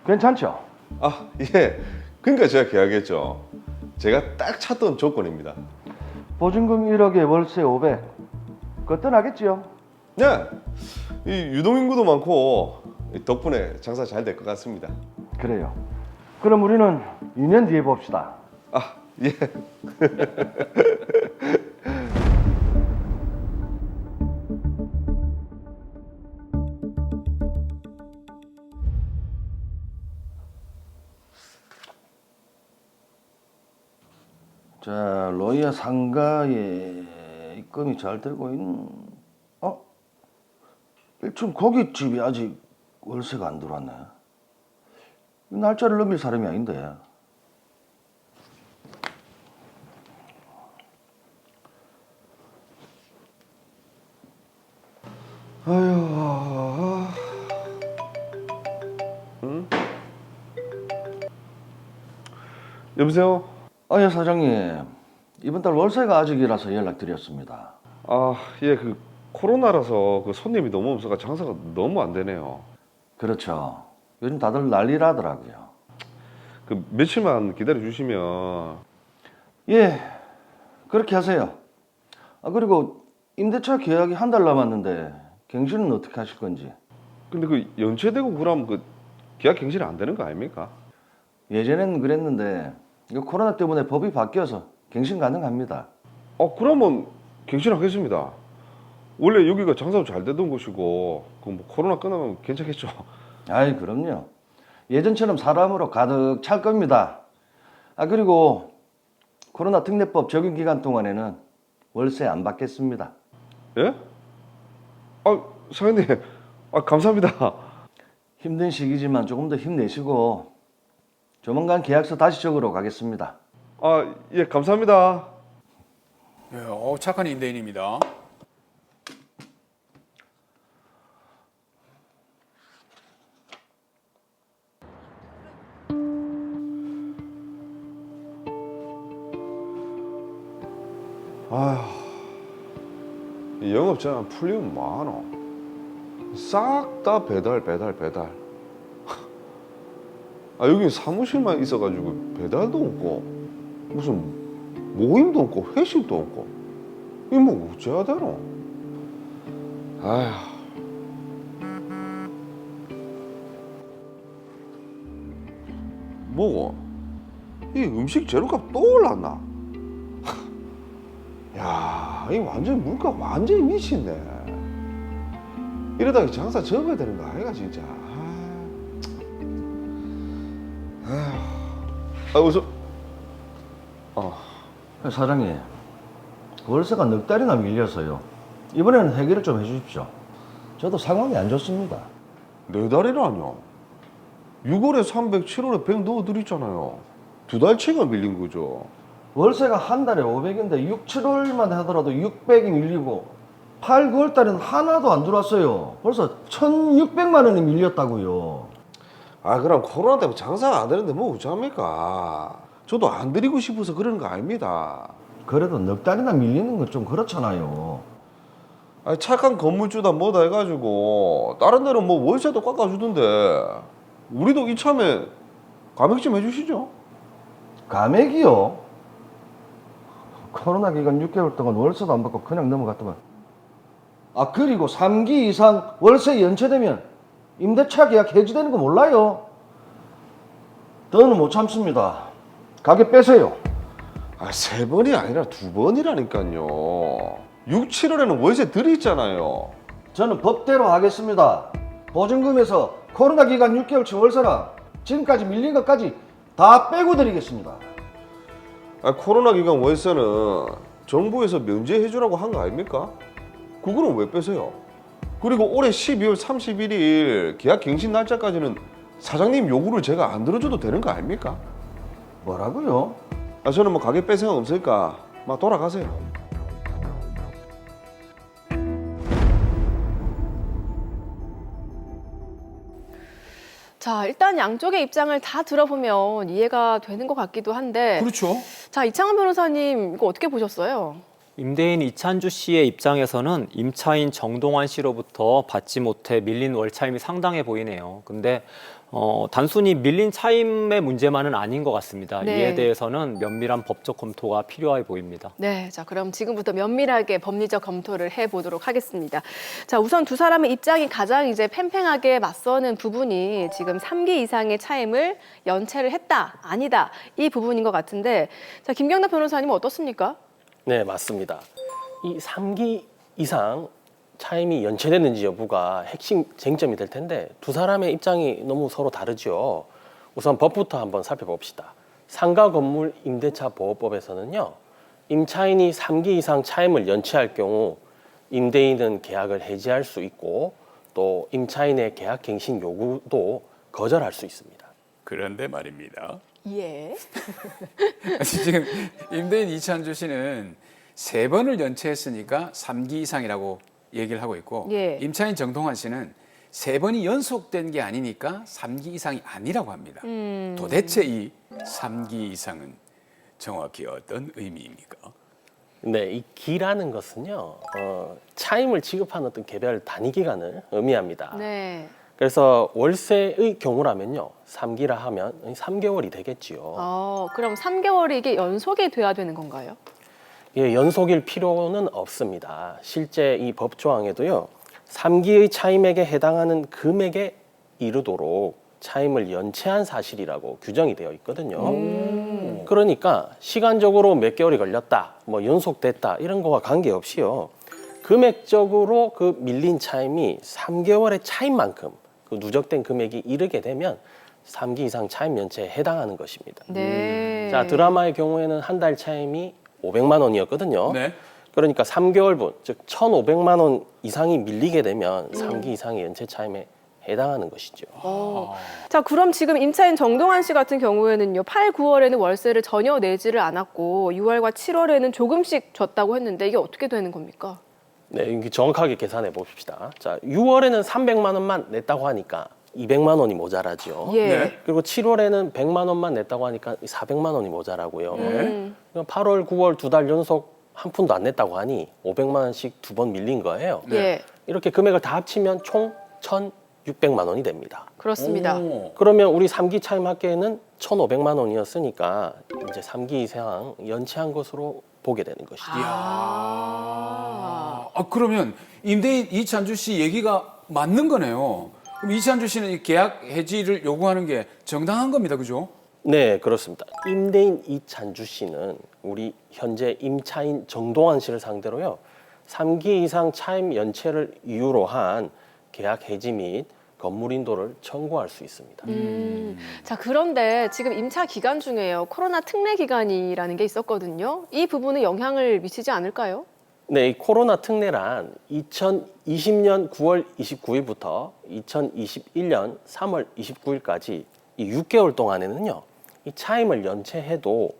괜찮죠? 아, 예. 그러니까 제가 계약했죠. 제가 딱 찾던 조건입니다. 보증금 1억에 월세 500. 그것도 나겠지요? 네. 이 유동인구도 많고 덕분에 장사 잘 될 것 같습니다. 그래요. 그럼 우리는 2년 뒤에 봅시다. 아, 예. 자, 로이아 상가에 입금이 잘 되고 있는. 어? 1층 고깃집이 아직 월세가 안 들어왔네. 이 날짜를 넘길 사람이 아닌데. 아휴. 여보세요? 예, 사장님. 이번 달 월세가 아직이라서 연락드렸습니다. 아, 예. 그 코로나라서 그 손님이 너무 없어서 장사가 너무 안 되네요. 그렇죠. 요즘 다들 난리라더라고요. 그 며칠만 기다려 주시면. 예, 그렇게 하세요. 그리고 임대차 계약이 한 달 남았는데 갱신은 어떻게 하실 건지. 근데 그 연체되고 그러면 그 계약 갱신이 안 되는 거 아닙니까? 예전에는 그랬는데 이거 코로나 때문에 법이 바뀌어서 갱신 가능합니다. 그러면 갱신하겠습니다. 원래 여기가 장사도 잘 되던 곳이고 그 뭐 코로나 끝나면 괜찮겠죠? 아이, 그럼요. 예전처럼 사람으로 가득 찰 겁니다. 그리고 코로나 특례법 적용 기간 동안에는 월세 안 받겠습니다. 예? 사장님, 감사합니다. 힘든 시기지만 조금 더 힘내시고 조만간 계약서 다시 적으러 가겠습니다. 예, 감사합니다. 네, 착한 임대인입니다. 이 영업장 풀리면 뭐하노? 싹 다 배달. 여기 사무실만 있어가지고 배달도 없고 무슨 모임도 없고 회식도 없고 이거 뭐 어째야 되노? 아휴. 뭐고? 이 음식 재료값 또 올랐나? 야, 이 완전 물가 완전히 미친네. 이러다가 장사 접어야 되는 거 아이가 진짜. 우선 사장님, 월세가 넉 달이나 밀려서요. 이번에는 해결을 좀 해주십시오. 저도 상황이 안 좋습니다. 4달이라뇨? 6월에 300, 7월에 100 넣어드렸잖아요. 2달치가 밀린 거죠. 월세가 한 달에 500인데 6, 7월만 하더라도 600이 밀리고 8, 9월 달에는 하나도 안 들어왔어요. 벌써 1,600만 원이 밀렸다고요. 그럼 코로나 때문에 장사가 안 되는데 뭐 어쩌합니까? 저도 안 드리고 싶어서 그러는 거 아닙니다. 그래도 넉 달이나 밀리는 건 좀 그렇잖아요. 착한 건물주다 뭐다 해가지고 다른 데는 뭐 월세도 깎아주던데 우리도 이참에 감액 좀 해주시죠. 감액이요? 코로나 기간 6개월 동안 월세도 안 받고 그냥 넘어갔더만. 그리고 3기 이상 월세 연체되면 임대차 계약 해지되는 거 몰라요? 더는 못 참습니다. 가게 빼세요. 3번이 아니라 2번이라니까요. 6, 7월에는 월세 드리잖아요. 저는 법대로 하겠습니다. 보증금에서 코로나 기간 6개월치 월세랑 지금까지 밀린 것까지 다 빼고 드리겠습니다. 코로나 기간 월세는 정부에서 면제해주라고 한 거 아닙니까? 그거는 왜 빼세요? 그리고 올해 12월 31일 계약 갱신 날짜까지는 사장님 요구를 제가 안 들어줘도 되는 거 아닙니까? 뭐라고요? 저는 뭐 가게 뺄 생각 없으니까 막 돌아가세요. 자, 일단 양쪽의 입장을 다 들어보면 이해가 되는 것 같기도 한데. 그렇죠. 자, 이창원 변호사님, 이거 어떻게 보셨어요? 임대인 이찬주 씨의 입장에서는 임차인 정동환 씨로부터 받지 못해 밀린 월차임이 상당해 보이네요. 근데 단순히 밀린 차임의 문제만은 아닌 것 같습니다. 네. 이에 대해서는 면밀한 법적 검토가 필요해 보입니다. 네, 자 그럼 지금부터 면밀하게 법리적 검토를 해보도록 하겠습니다. 자, 우선 두 사람의 입장이 가장 이제 팽팽하게 맞서는 부분이 지금 3기 이상의 차임을 연체를 했다, 아니다 이 부분인 것 같은데, 자 김경남 변호사님 어떻습니까? 네, 맞습니다. 이 3기 이상 차임이 연체되는지 여부가 핵심 쟁점이 될 텐데 두 사람의 입장이 너무 서로 다르죠. 우선 법부터 한번 살펴봅시다. 상가 건물 임대차 보호법에서는요. 임차인이 3기 이상 차임을 연체할 경우 임대인은 계약을 해지할 수 있고 또 임차인의 계약 갱신 요구도 거절할 수 있습니다. 그런데 말입니다. 예. 지금 임대인 이찬주 씨는 3번을 연체했으니까 3기 이상이라고 얘기를 하고 있고 예. 임차인 정동환 씨는 3번이 연속된 게 아니니까 3기 이상이 아니라고 합니다. 도대체 이 3기 이상은 정확히 어떤 의미입니까? 네, 이 기라는 것은요. 차임을 지급하는 어떤 개별 단위 기간을 의미합니다. 네. 그래서 월세의 경우라면요. 3기라 하면 3개월이 되겠지요. 그럼 3개월이 이게 연속이 돼야 되는 건가요? 예, 연속일 필요는 없습니다. 실제 이 법조항에도요. 3기의 차임액에 해당하는 금액에 이르도록 차임을 연체한 사실이라고 규정이 되어 있거든요. 그러니까 시간적으로 몇 개월이 걸렸다, 뭐 연속됐다 이런 거와 관계없이요. 금액적으로 그 밀린 차임이 3개월의 차임만큼 그 누적된 금액이 이르게 되면 3기 이상 차임 연체에 해당하는 것입니다. 네. 자, 드라마의 경우에는 한 달 차임이 500만 원이었거든요. 네. 그러니까 3개월분, 즉 1,500만 원 이상이 밀리게 되면 3기 이상의 연체 차임에 해당하는 것이죠. 자, 그럼 지금 임차인 정동환 씨 같은 경우에는요, 8, 9월에는 월세를 전혀 내지를 않았고 6월과 7월에는 조금씩 줬다고 했는데 이게 어떻게 되는 겁니까? 네, 이게 정확하게 계산해 봅시다. 자, 6월에는 300만 원만 냈다고 하니까 200만 원이 모자라죠. 예. 네. 그리고 7월에는 100만 원만 냈다고 하니까 400만 원이 모자라고요. 네. 8월, 9월 2달 연속 한 푼도 안 냈다고 하니 500만 원씩 2번 밀린 거예요. 예. 이렇게 금액을 다 합치면 총 1,600만 원이 됩니다. 그렇습니다. 오. 그러면 우리 3기 차임 합계는 1,500만 원이었으니까 이제 3기 이상 연체한 것으로 보게 되는 것이죠. 그러면 임대인 이찬주 씨 얘기가 맞는 거네요. 그럼 이찬주 씨는 이 계약 해지를 요구하는 게 정당한 겁니다. 그죠? 네, 그렇습니다. 임대인 이찬주 씨는 우리 현재 임차인 정동환 씨를 상대로요. 3기 이상 차임 연체를 이유로 한 계약 해지 및 건물 인도를 청구할 수 있습니다. 자, 그런데 지금 임차 기간 중에요, 코로나 특례 기간이라는 게 있었거든요. 이 부분에 영향을 미치지 않을까요? 네, 이 코로나 특례란 2020년 9월 29일부터 2021년 3월 29일까지 이 6개월 동안에는요. 이 차임을 연체해도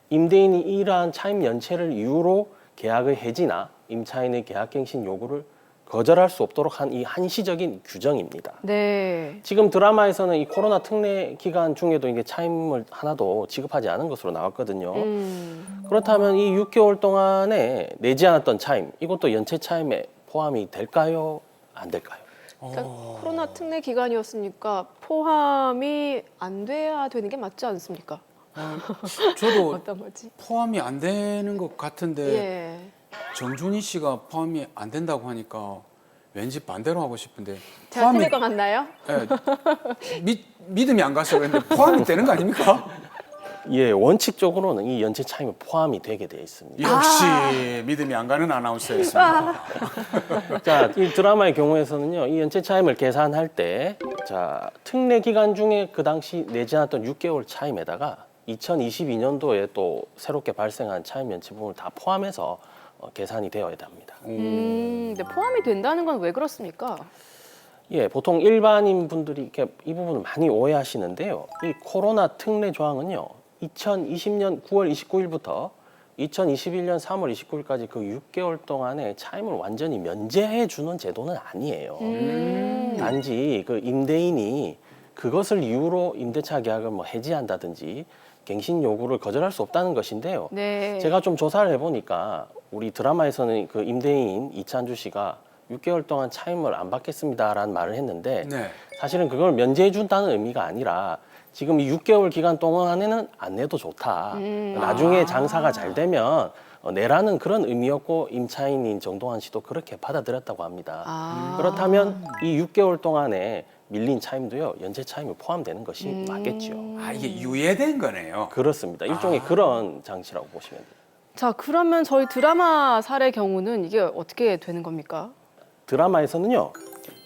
임대인이 이러한 차임 연체를 이유로 계약의 해지나 임차인의 계약갱신 요구를 거절할 수 없도록 한 이 한시적인 규정입니다. 네. 지금 드라마에서는 이 코로나 특례 기간 중에도 이게 차임을 하나도 지급하지 않은 것으로 나왔거든요. 그렇다면 이 6개월 동안에 내지 않았던 차임, 이것도 연체 차임에 포함이 될까요? 안 될까요? 그러니까 코로나 특례 기간이었으니까 포함이 안 돼야 되는 게 맞지 않습니까? 저도 어떤 거지? 포함이 안 되는 것 같은데 예. 정준희 씨가 포함이 안 된다고 하니까 왠지 반대로 하고 싶은데 제가 틀릴 것 같나요? 믿음이 안 가서 그런데 포함이 되는 거 아닙니까? 예, 원칙적으로는 이 연체 차임에 포함이 되게 되어 있습니다. 역시 믿음이 안 가는 아나운서였습니다. 자, 이 드라마의 경우에서는요, 이 연체 차임을 계산할 때, 자, 특례 기간 중에 그 당시 내지 않았던 6개월 차임에다가 2022년도에 또 새롭게 발생한 차임 연체 부분을 다 포함해서 계산이 되어야 합니다. 근데 포함이 된다는 건 왜 그렇습니까? 예, 보통 일반인 분들이 이렇게 이 부분을 많이 오해하시는데요. 이 코로나 특례 조항은요, 2020년 9월 29일부터 2021년 3월 29일까지 그 6개월 동안의 차임을 완전히 면제해 주는 제도는 아니에요. 단지 그 임대인이 그것을 이유로 임대차 계약을 뭐 해지한다든지 갱신 요구를 거절할 수 없다는 것인데요. 네. 제가 좀 조사를 해보니까 우리 드라마에서는 그 임대인 이찬주 씨가 6개월 동안 차임을 안 받겠습니다라는 말을 했는데 네. 사실은 그걸 면제해 준다는 의미가 아니라 지금 이 6개월 기간 동안에는 안 내도 좋다. 나중에 장사가 잘 되면 내라는 그런 의미였고 임차인인 정동환 씨도 그렇게 받아들였다고 합니다. 그렇다면 이 6개월 동안에 밀린 차임도요 연체 차임이 포함되는 것이 맞겠죠. 아, 이게 유예된 거네요. 그렇습니다. 일종의 그런 장치라고 보시면 돼요. 자, 그러면 저희 드라마 사례 경우는 이게 어떻게 되는 겁니까? 드라마에서는요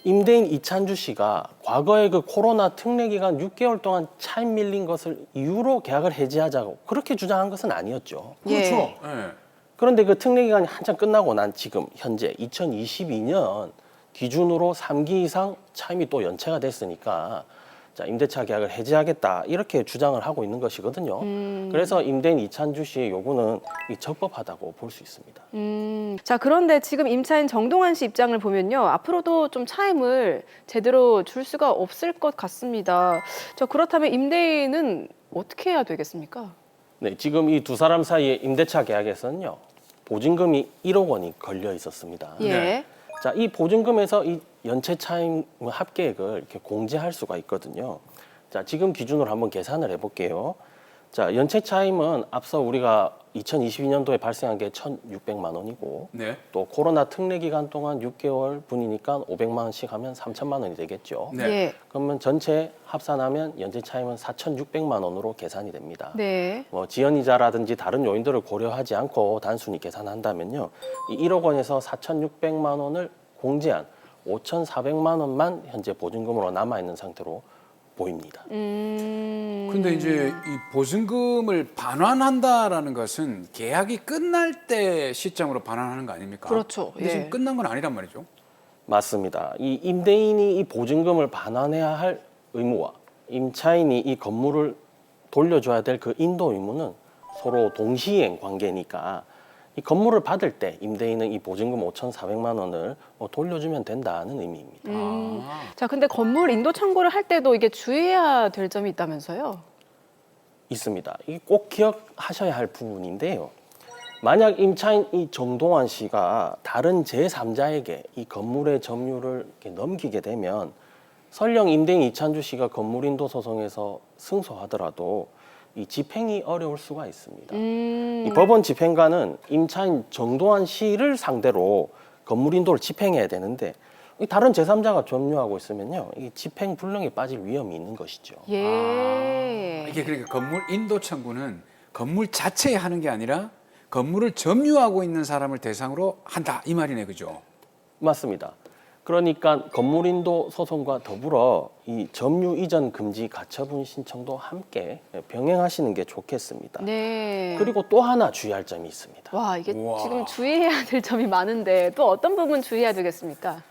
임대인 이찬주 씨가 과거에 그 코로나 특례 기간 6개월 동안 차임 밀린 것을 이유로 계약을 해지하자고 그렇게 주장한 것은 아니었죠. 그렇죠. 예. 예. 그런데 그 특례 기간이 한참 끝나고 난 지금 현재 2022년 기준으로 3기 이상 차임이 또 연체가 됐으니까 자, 임대차 계약을 해지하겠다 이렇게 주장을 하고 있는 것이거든요. 그래서 임대인 이찬주 씨의 요구는 이 적법하다고 볼 수 있습니다. 자, 그런데 지금 임차인 정동환 씨 입장을 보면요. 앞으로도 좀 차임을 제대로 줄 수가 없을 것 같습니다. 자, 그렇다면 임대인은 어떻게 해야 되겠습니까? 네, 지금 이 두 사람 사이의 임대차 계약에서는요. 보증금이 1억 원이 걸려 있었습니다. 예. 네. 자, 이 보증금에서 이 연체 차임 합계액을 이렇게 공제할 수가 있거든요. 자, 지금 기준으로 한번 계산을 해볼게요. 자, 연체 차임은 앞서 우리가 2022년도에 발생한 게 1,600만 원이고 네. 또 코로나 특례 기간 동안 6개월 분이니까 500만 원씩 하면 3천만 원이 되겠죠. 네. 예. 그러면 전체 합산하면 연체 차임은 4,600만 원으로 계산이 됩니다. 네. 뭐 지연이자라든지 다른 요인들을 고려하지 않고 단순히 계산한다면요. 이 1억 원에서 4,600만 원을 공제한 5,400만 원만 현재 보증금으로 남아 있는 상태로 보입니다. 근데 이제 이 보증금을 반환한다라는 것은 계약이 끝날 때 시점으로 반환하는 거 아닙니까? 그렇죠. 근데 예. 지금 끝난 건 아니란 말이죠. 맞습니다. 이 임대인이 이 보증금을 반환해야 할 의무와 임차인이 이 건물을 돌려줘야 될 그 인도 의무는 서로 동시행 관계니까 이 건물을 받을 때 임대인은 이 보증금 5,400만 원을 돌려주면 된다는 의미입니다. 자, 근데 건물 인도 청구를 할 때도 이게 주의해야 될 점이 있다면서요? 있습니다. 이게 꼭 기억하셔야 할 부분인데요. 만약 임차인 이 정동환 씨가 다른 제3자에게 이 건물의 점유를 이렇게 넘기게 되면 설령 임대인 이찬주 씨가 건물인도 소송에서 승소하더라도 이 집행이 어려울 수가 있습니다. 이 법원 집행관은 임차인 정동환 씨를 상대로 건물인도를 집행해야 되는데 이 다른 제3자가 점유하고 있으면요, 이 집행 불능에 빠질 위험이 있는 것이죠. 예. 이게 그러니까 건물 인도 청구는 건물 자체에 하는 게 아니라 건물을 점유하고 있는 사람을 대상으로 한다 이 말이네, 그죠? 맞습니다. 그러니까 건물인도 소송과 더불어 이 점유 이전 금지 가처분 신청도 함께 병행하시는 게 좋겠습니다. 네. 그리고 또 하나 주의할 점이 있습니다. 와, 이게 우와. 지금 주의해야 될 점이 많은데 또 어떤 부분 주의해야 되겠습니까?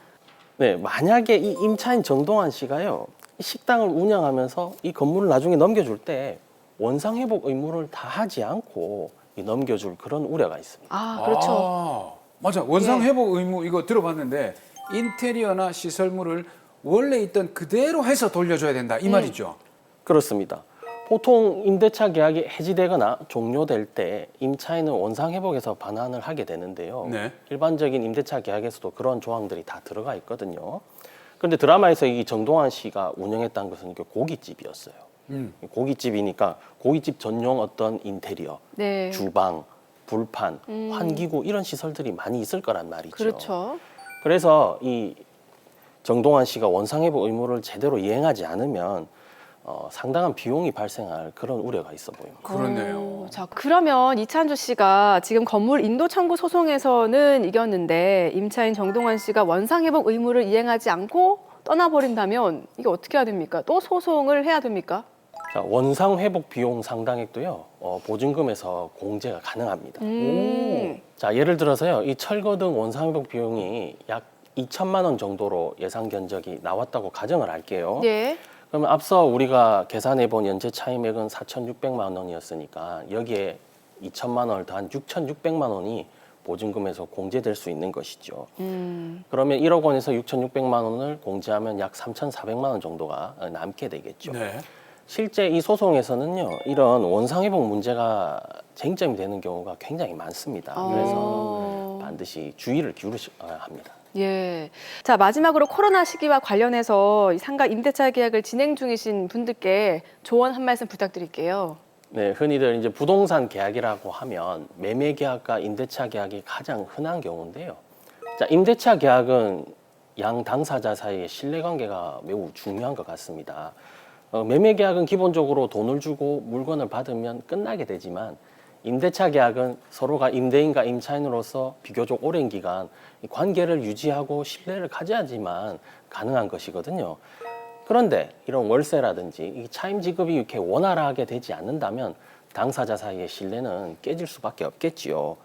네, 만약에 이 임차인 정동환 씨가요, 이 식당을 운영하면서 이 건물을 나중에 넘겨줄 때 원상 회복 의무를 다 하지 않고 이 넘겨줄 그런 우려가 있습니다. 아, 그렇죠. 아, 맞아. 원상 예. 회복 의무 이거 들어봤는데 인테리어나 시설물을 원래 있던 그대로 해서 돌려줘야 된다 이 말이죠. 그렇습니다. 보통 임대차 계약이 해지되거나 종료될 때 임차인은 원상 회복에서 반환을 하게 되는데요. 네. 일반적인 임대차 계약에서도 그런 조항들이 다 들어가 있거든요. 그런데 드라마에서 이 정동환 씨가 운영했다는 것은 이게 고깃집이었어요. 고깃집이니까 고깃집 전용 어떤 인테리어, 네. 주방, 불판, 환기구 이런 시설들이 많이 있을 거란 말이죠. 그렇죠. 그래서 이 정동환 씨가 원상회복 의무를 제대로 이행하지 않으면 상당한 비용이 발생할 그런 우려가 있어 보입니다. 그렇네요. 오, 자, 그러면 이찬주 씨가 지금 건물 인도 청구 소송에서는 이겼는데 임차인 정동환 씨가 원상 회복 의무를 이행하지 않고 떠나버린다면 이게 어떻게 해야 됩니까? 또 소송을 해야 됩니까? 자, 원상 회복 비용 상당액도요 보증금에서 공제가 가능합니다. 자, 예를 들어서요 이 철거 등 원상 회복 비용이 약 2천만 원 정도로 예상 견적이 나왔다고 가정을 할게요. 예. 그러면 앞서 우리가 계산해 본 연체 차임액은 4,600만 원이었으니까 여기에 2천만 원을 더한 6,600만 원이 보증금에서 공제될 수 있는 것이죠. 그러면 1억 원에서 6,600만 원을 공제하면 약 3,400만 원 정도가 남게 되겠죠. 네. 실제 이 소송에서는요, 이런 원상회복 문제가 쟁점이 되는 경우가 굉장히 많습니다. 그래서 반드시 주의를 기울이셔야 합니다. 예. 자, 마지막으로 코로나 시기와 관련해서 이 상가 임대차 계약을 진행 중이신 분들께 조언 한 말씀 부탁드릴게요. 네, 흔히들 이제 부동산 계약이라고 하면 매매 계약과 임대차 계약이 가장 흔한 경우인데요. 자, 임대차 계약은 양 당사자 사이의 신뢰관계가 매우 중요한 것 같습니다. 매매 계약은 기본적으로 돈을 주고 물건을 받으면 끝나게 되지만 임대차 계약은 서로가 임대인과 임차인으로서 비교적 오랜 기간 이 관계를 유지하고 신뢰를 가져야지만 가능한 것이거든요. 그런데 이런 월세라든지 이 차임 지급이 이렇게 원활하게 되지 않는다면 당사자 사이의 신뢰는 깨질 수밖에 없겠지요.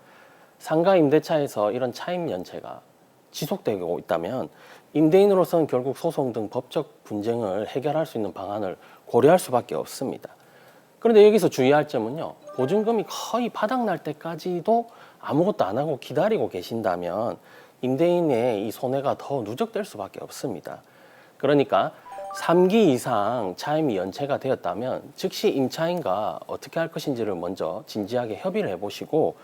상가 임대차에서 이런 차임 연체가 지속되고 있다면 임대인으로서는 결국 소송 등 법적 분쟁을 해결할 수 있는 방안을 고려할 수밖에 없습니다. 그런데 여기서 주의할 점은요, 보증금이 거의 바닥날 때까지도 아무것도 안 하고 기다리고 계신다면 임대인의 이 손해가 더 누적될 수밖에 없습니다. 그러니까 3기 이상 차임이 연체가 되었다면 즉시 임차인과 어떻게 할 것인지를 먼저 진지하게 협의를 해보시고,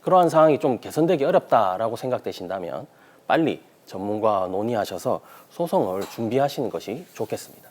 그러한 상황이 좀 개선되기 어렵다라고 생각되신다면 빨리 전문가와 논의하셔서 소송을 준비하시는 것이 좋겠습니다.